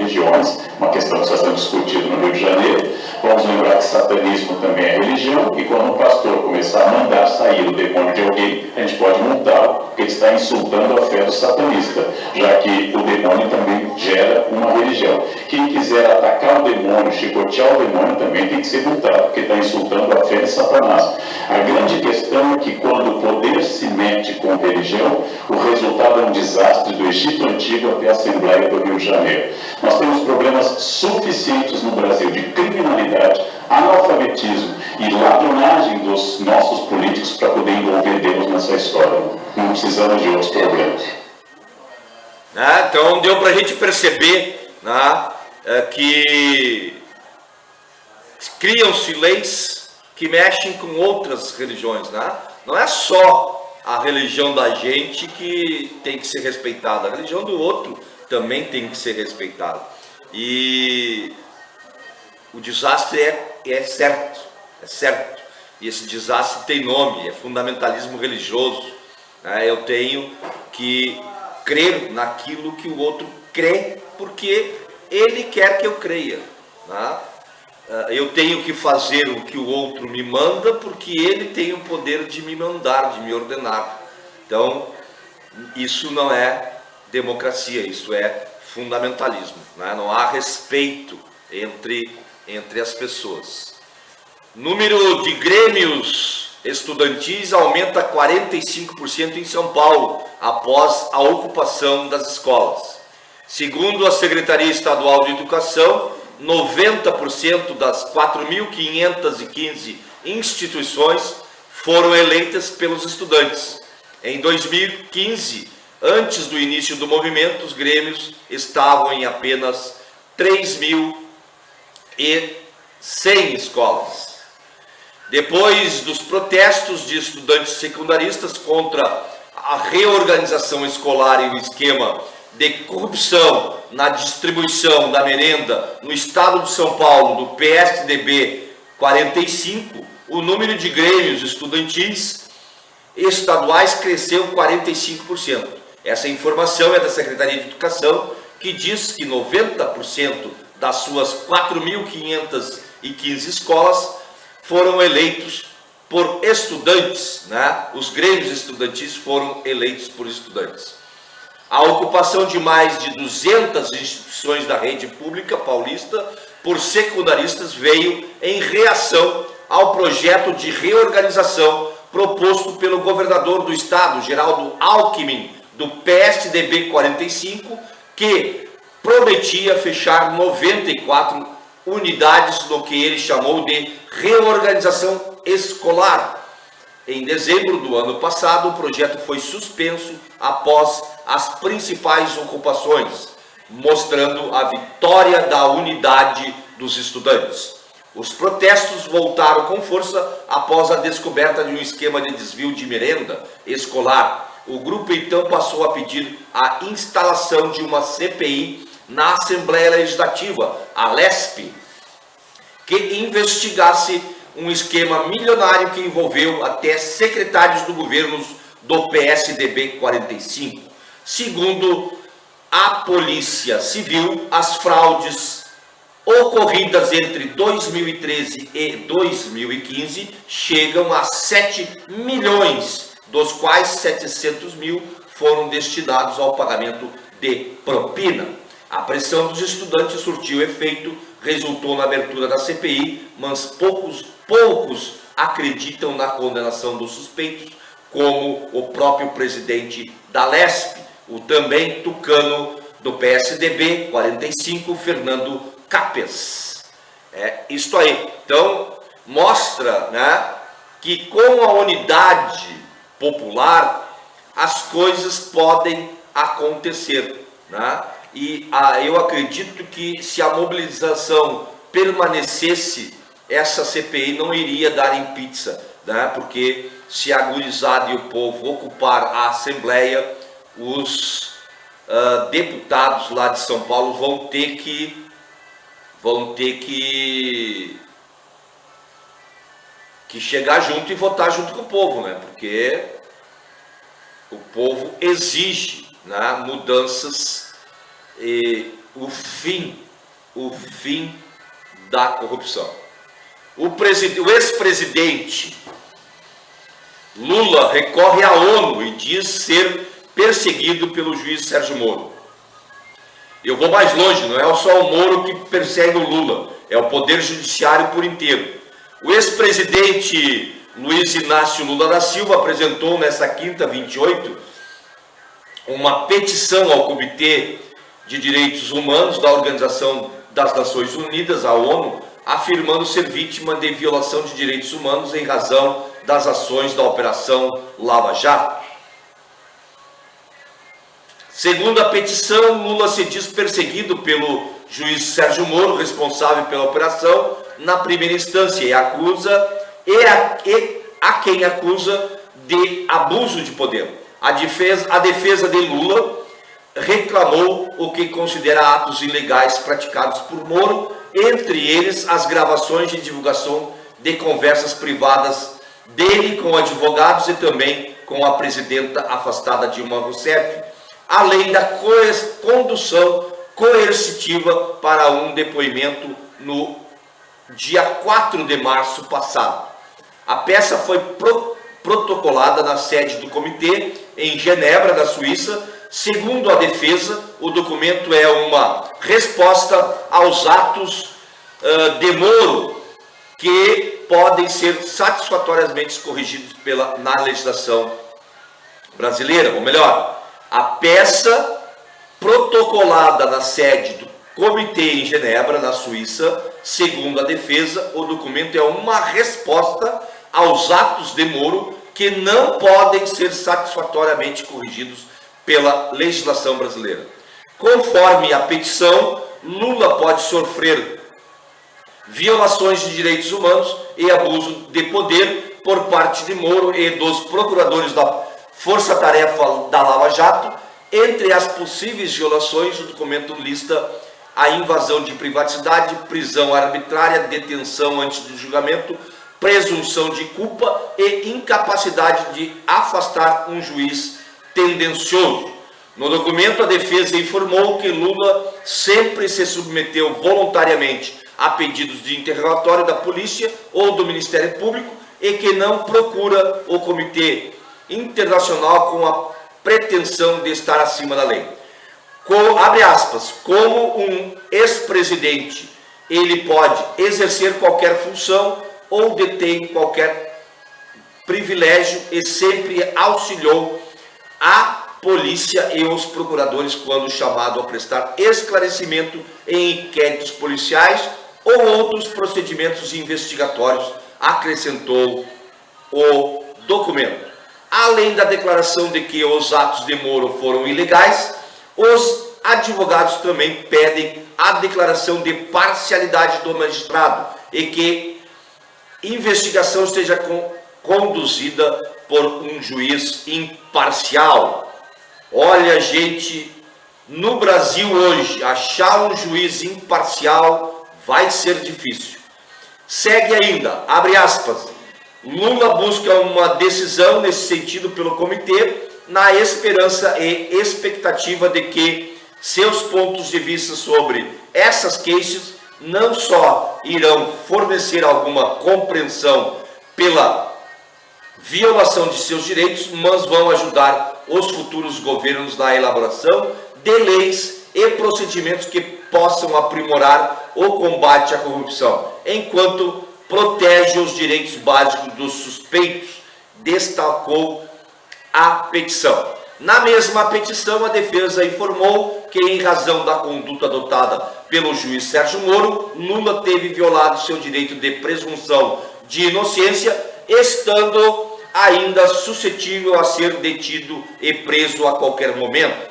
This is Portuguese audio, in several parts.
religiões, uma questão que está sendo discutida no Rio de Janeiro. Vamos lembrar que satanismo também é religião, e quando um pastor começar a mandar sair o demônio de alguém, a gente pode multá-lo, porque ele está insultando a fé do satanista, já que o demônio também gera uma religião. Quem quiser atacar o demônio, chicotear o demônio, também tem que ser multado, porque está insultando a fé de Satanás. A grande questão é que quando o poder se mete com religião, o resultado é um desastre do Egito Antigo até a Assembleia do Rio de Janeiro. Nós temos problemas suficientes no Brasil de criminalidade, analfabetismo e ladronagem dos nossos políticos para poder envolver Deus nessa história. Não precisamos de outros problemas. Então deu para a gente perceber, que criam-se leis que mexem com outras religiões. Não é só a religião da gente que tem que ser respeitada, a religião do outro também tem que ser respeitada. E o desastre é certo. E esse desastre tem nome, é fundamentalismo religioso. Eu tenho que crer naquilo que o outro crê, porque ele quer que eu creia. Eu tenho que fazer o que o outro me manda, porque ele tem o poder de me mandar, de me ordenar. Então, isso não é democracia, isso é fundamentalismo. Não há respeito entre as pessoas. Número de grêmios estudantis aumenta 45% em São Paulo, após a ocupação das escolas. Segundo a Secretaria Estadual de Educação, 90% das 4.515 instituições foram eleitas pelos estudantes. Em 2015, antes do início do movimento, os grêmios estavam em apenas 3.100 escolas. Depois dos protestos de estudantes secundaristas contra a reorganização escolar e o esquema de corrupção na distribuição da merenda no estado de São Paulo, do PSDB 45, o número de grêmios estudantis estaduais cresceu 45%. Essa informação é da Secretaria de Educação, que diz que 90% das suas 4.515 escolas foram eleitos por estudantes, Os grêmios estudantis foram eleitos por estudantes. A ocupação de mais de 200 instituições da rede pública paulista por secundaristas veio em reação ao projeto de reorganização proposto pelo governador do estado, Geraldo Alckmin, do PSDB 45, que prometia fechar 94 unidades no que ele chamou de reorganização escolar. Em dezembro do ano passado, o projeto foi suspenso após as principais ocupações, mostrando a vitória da unidade dos estudantes. Os protestos voltaram com força após a descoberta de um esquema de desvio de merenda escolar. O grupo então passou a pedir a instalação de uma CPI na Assembleia Legislativa, a LESP, que investigasse um esquema milionário que envolveu até secretários do governo do PSDB 45. Segundo a Polícia Civil, as fraudes ocorridas entre 2013 e 2015 chegam a 7 milhões, dos quais 700 mil foram destinados ao pagamento de propina. A pressão dos estudantes surtiu efeito, resultou na abertura da CPI, mas poucos acreditam na condenação dos suspeitos, como o próprio presidente da LESP, o também tucano do PSDB 45, Fernando Capes. Isto aí. Então, mostra, que com a unidade popular as coisas podem acontecer, E eu acredito que se a mobilização permanecesse, essa CPI não iria dar em pizza, Porque se a gurizada e o povo ocupar a Assembleia, os deputados lá de São Paulo vão ter que chegar junto e votar junto com o povo, Porque o povo exige, mudanças, e o fim da corrupção. O ex-presidente Lula recorre à ONU e diz ser perseguido pelo juiz Sérgio Moro. Eu vou mais longe, não é só o Moro que persegue o Lula, é o Poder Judiciário por inteiro. O ex-presidente Luiz Inácio Lula da Silva apresentou nesta quinta, 28, uma petição ao Comitê de Direitos Humanos da Organização das Nações Unidas, a ONU, afirmando ser vítima de violação de direitos humanos em razão das ações da Operação Lava Jato. Segundo a petição, Lula se diz perseguido pelo juiz Sérgio Moro, responsável pela operação, na primeira instância, e a quem acusa de abuso de poder. A defesa de Lula reclamou o que considera atos ilegais praticados por Moro, entre eles as gravações de divulgação de conversas privadas dele com advogados e também com a presidenta afastada Dilma Rousseff, além da condução coercitiva para um depoimento no dia 4 de março passado. A peça foi protocolada na sede do comitê em Genebra, na Suíça. Segundo a defesa, o documento é uma resposta aos atos de Moro que podem ser satisfatoriamente corrigidos na legislação brasileira. Ou melhor, a peça protocolada na sede do comitê em Genebra, na Suíça, segundo a defesa, o documento é uma resposta aos atos de Moro que não podem ser satisfatoriamente corrigidos pela legislação brasileira. Conforme a petição, Lula pode sofrer violações de direitos humanos e abuso de poder por parte de Moro e dos procuradores da Força-Tarefa da Lava Jato. Entre as possíveis violações, o documento lista a invasão de privacidade, prisão arbitrária, detenção antes do julgamento, presunção de culpa e incapacidade de afastar um juiz tendencioso. No documento, a defesa informou que Lula sempre se submeteu voluntariamente a pedidos de interrogatório da polícia ou do Ministério Público e que não procura o Comitê Internacional com a pretensão de estar acima da lei. Abre aspas, como um ex-presidente, ele pode exercer qualquer função ou detém qualquer privilégio e sempre auxiliou a polícia e os procuradores quando chamado a prestar esclarecimento em inquéritos policiais ou outros procedimentos investigatórios, acrescentou o documento. Além da declaração de que os atos de Moro foram ilegais, os advogados também pedem a declaração de parcialidade do magistrado e que investigação seja conduzida por um juiz imparcial. Olha, gente, no Brasil hoje, achar um juiz imparcial vai ser difícil. Segue ainda, abre aspas, Lula busca uma decisão nesse sentido pelo comitê, na esperança e expectativa de que seus pontos de vista sobre essas queixas não só irão fornecer alguma compreensão pela violação de seus direitos, mas vão ajudar os futuros governos na elaboração de leis e procedimentos que possam aprimorar o combate à corrupção, enquanto protege os direitos básicos dos suspeitos, destacou a petição. Na mesma petição, a defesa informou que, em razão da conduta adotada pelo juiz Sérgio Moro, Lula teve violado seu direito de presunção de inocência, estando ainda suscetível a ser detido e preso a qualquer momento.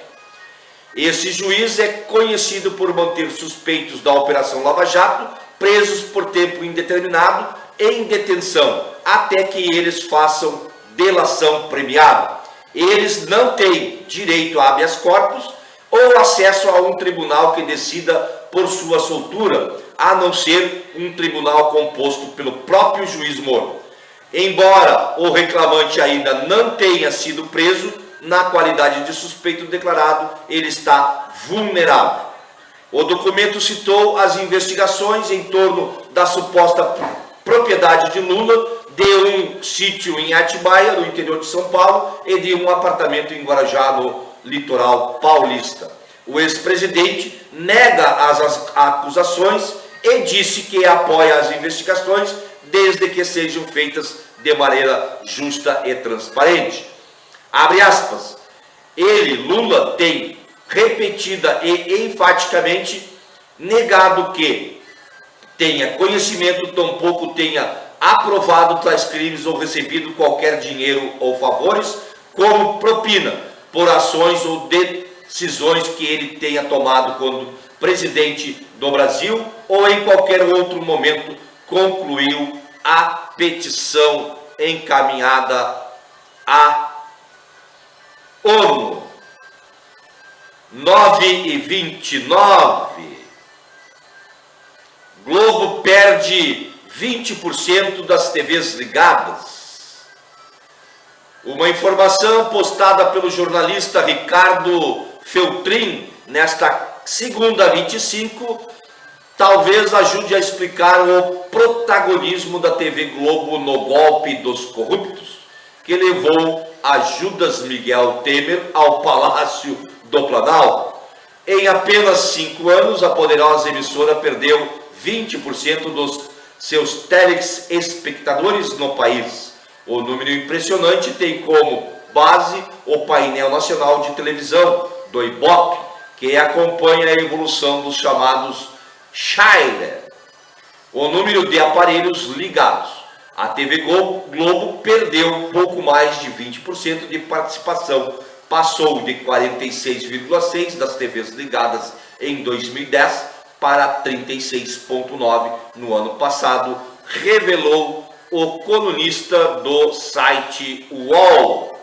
Esse juiz é conhecido por manter suspeitos da Operação Lava Jato presos por tempo indeterminado em detenção, até que eles façam delação premiada. Eles não têm direito a habeas corpus ou acesso a um tribunal que decida por sua soltura, a não ser um tribunal composto pelo próprio juiz Moro. Embora o reclamante ainda não tenha sido preso, na qualidade de suspeito declarado, ele está vulnerável. O documento citou as investigações em torno da suposta propriedade de Lula, de um sítio em Atibaia, no interior de São Paulo, e de um apartamento em Guarujá, no litoral paulista. O ex-presidente nega as acusações e disse que apoia as investigações desde que sejam feitas de maneira justa e transparente. Abre aspas. Ele, Lula, tem repetida e enfaticamente negado que tenha conhecimento, tampouco tenha aprovado tais crimes ou recebido qualquer dinheiro ou favores como propina por ações ou decisões que ele tenha tomado quando presidente do Brasil ou em qualquer outro momento, concluiu a petição encaminhada à ONU. 9h29. Globo perde 20% das TVs ligadas. Uma informação postada pelo jornalista Ricardo Feltrin nesta segunda 25 talvez ajude a explicar o protagonismo da TV Globo no golpe dos corruptos, que levou a Judas Miguel Temer ao Palácio do Planalto. Em apenas 5 anos, a poderosa emissora perdeu 20% dos seus telespectadores no país. O número impressionante tem como base o painel nacional de televisão do Ibope, que acompanha a evolução dos chamados Shire, o número de aparelhos ligados. A TV Globo perdeu pouco mais de 20% de participação, passou de 46,6% das TVs ligadas em 2010 para 36,9% no ano passado, revelou o colunista do site UOL.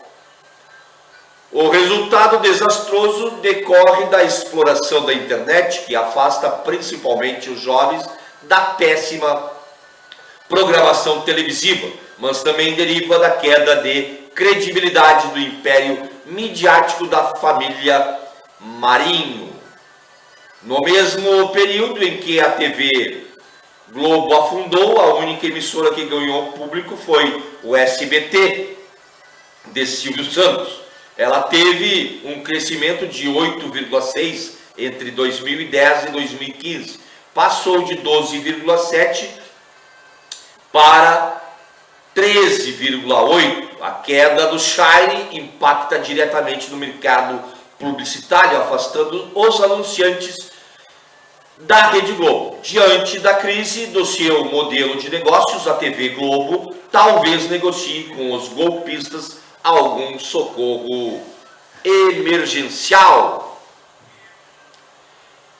O resultado desastroso decorre da exploração da internet, que afasta principalmente os jovens da péssima programação televisiva, mas também deriva da queda de credibilidade do império midiático da família Marinho. No mesmo período em que a TV Globo afundou, a única emissora que ganhou público foi o SBT de Silvio Santos. Ela teve um crescimento de 8,6% entre 2010 e 2015. Passou de 12,7% para 13,8%. A queda do Shire impacta diretamente no mercado publicitário, afastando os anunciantes da Rede Globo. Diante da crise do seu modelo de negócios, a TV Globo talvez negocie com os golpistas algum socorro emergencial.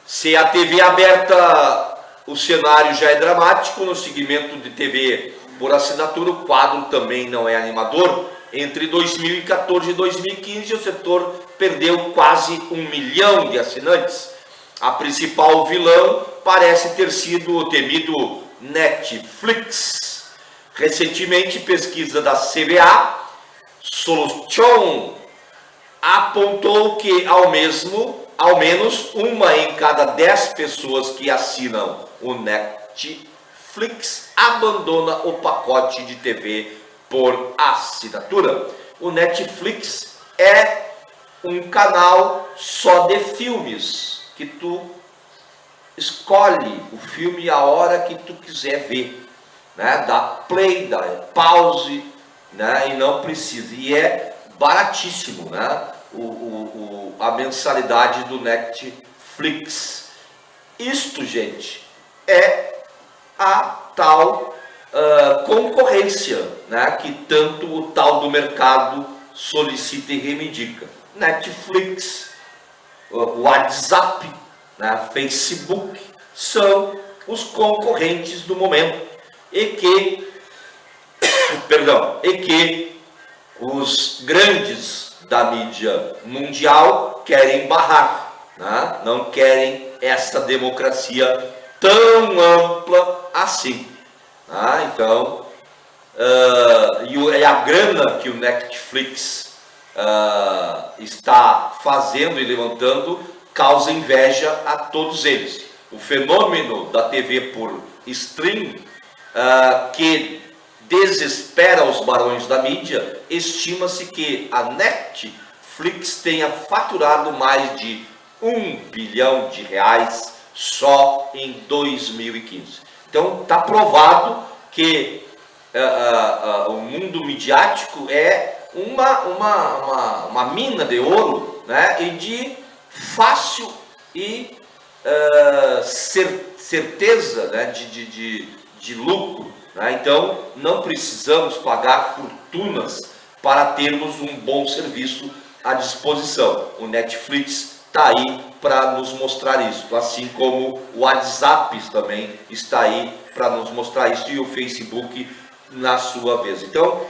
Se a TV aberta, o cenário já é dramático. No segmento de TV por assinatura, o quadro também não é animador. Entre 2014 e 2015, o setor perdeu quase 1 milhão de assinantes. A principal vilão parece ter sido o temido Netflix. Recentemente, pesquisa da CBA Solution apontou que ao menos 1 em cada 10 pessoas que assinam o Netflix abandona o pacote de TV por assinatura. O Netflix é um canal só de filmes, que tu escolhe o filme a hora que tu quiser ver, né? Dá play, dá pause, né? E não precisa, e é baratíssimo, né? A mensalidade do Netflix. Isto, gente, é a tal concorrência, né? Que tanto o tal do mercado solicita e reivindica. Netflix, WhatsApp, né? Facebook são os concorrentes do momento e que os grandes da mídia mundial querem barrar, né? Não querem essa democracia tão ampla assim, né? Então, e a grana que o Netflix está fazendo e levantando causa inveja a todos eles. O fenômeno da TV por stream, que desespera os barões da mídia, estima-se que a Netflix tenha faturado mais de R$1 bilhão só em 2015. Então está provado que o mundo midiático é uma mina de ouro, né, e de fácil e certeza, né, de lucro, né? Então não precisamos pagar fortunas para termos um bom serviço à disposição. O Netflix está aí para nos mostrar isso, assim como o WhatsApp também está aí para nos mostrar isso, e o Facebook na sua vez. Então,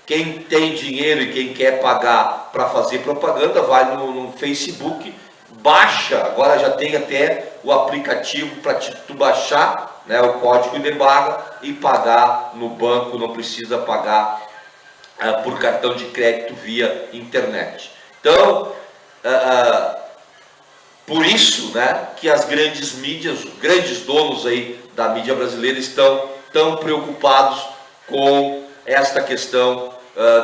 quem tem dinheiro e quem quer pagar para fazer propaganda, vai no Facebook, baixa, agora já tem até o aplicativo para tu baixar, né, o código de barra e pagar no banco, não precisa pagar por cartão de crédito via internet. Então, por isso, né, que as grandes mídias, os grandes donos aí da mídia brasileira estão tão preocupados com esta questão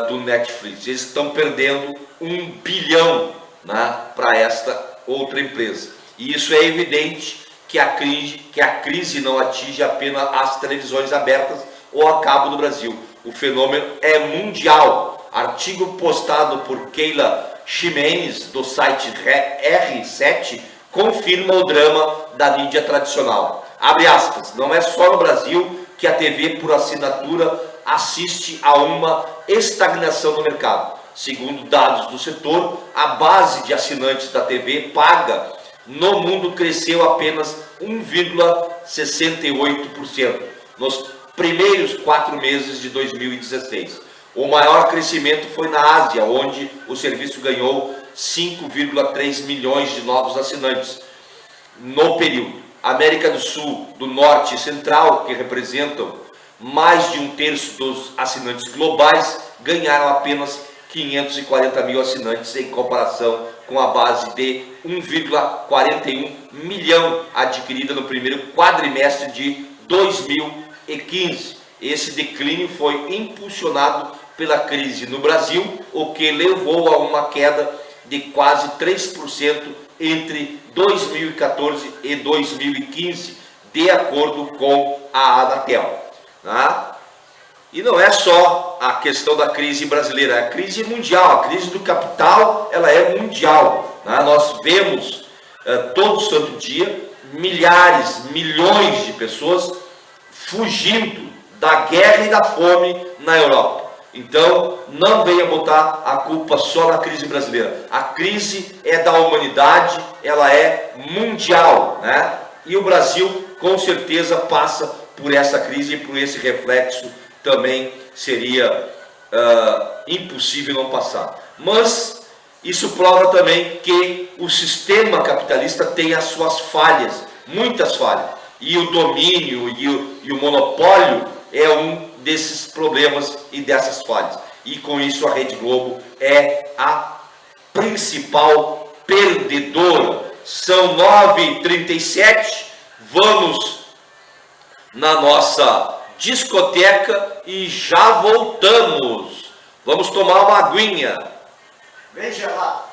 do Netflix. Eles estão perdendo R$1 bilhão, né, para esta outra empresa. E isso é evidente que a crise não atinge apenas as televisões abertas ou a cabo do Brasil. O fenômeno é mundial. Artigo postado por Keila Ximenes, do site R7, confirma o drama da mídia tradicional. Abre aspas, não é só no Brasil que a TV por assinatura assiste a uma estagnação no mercado. Segundo dados do setor, a base de assinantes da TV paga no mundo cresceu apenas 1,68% nos primeiros 4 meses de 2016. O maior crescimento foi na Ásia, onde o serviço ganhou 5,3 milhões de novos assinantes no período. América do Sul, do Norte e Central, que representam mais de 1/3 dos assinantes globais, ganharam apenas 540 mil assinantes em comparação com a base de 1,41 milhão adquirida no primeiro quadrimestre de 2015. Esse declínio foi impulsionado pela crise no Brasil, o que levou a uma queda de quase 3% entre 2014 e 2015, de acordo com a Anatel. Tá? E não é só a questão da crise brasileira, é a crise mundial, a crise do capital, ela é mundial. Né? Nós vemos todo santo dia milhares, milhões de pessoas fugindo da guerra e da fome na Europa. Então, não venha botar a culpa só na crise brasileira. A crise é da humanidade, ela é mundial, né? E o Brasil, com certeza, passa por essa crise e por esse reflexo também seria impossível não passar. Mas isso prova também que o sistema capitalista tem as suas falhas, muitas falhas. E o domínio e o monopólio é um desses problemas e dessas falhas. E com isso a Rede Globo é a principal perdedora. São 9h37, vamos na nossa discoteca e já voltamos. Vamos tomar uma aguinha. Bem gelado.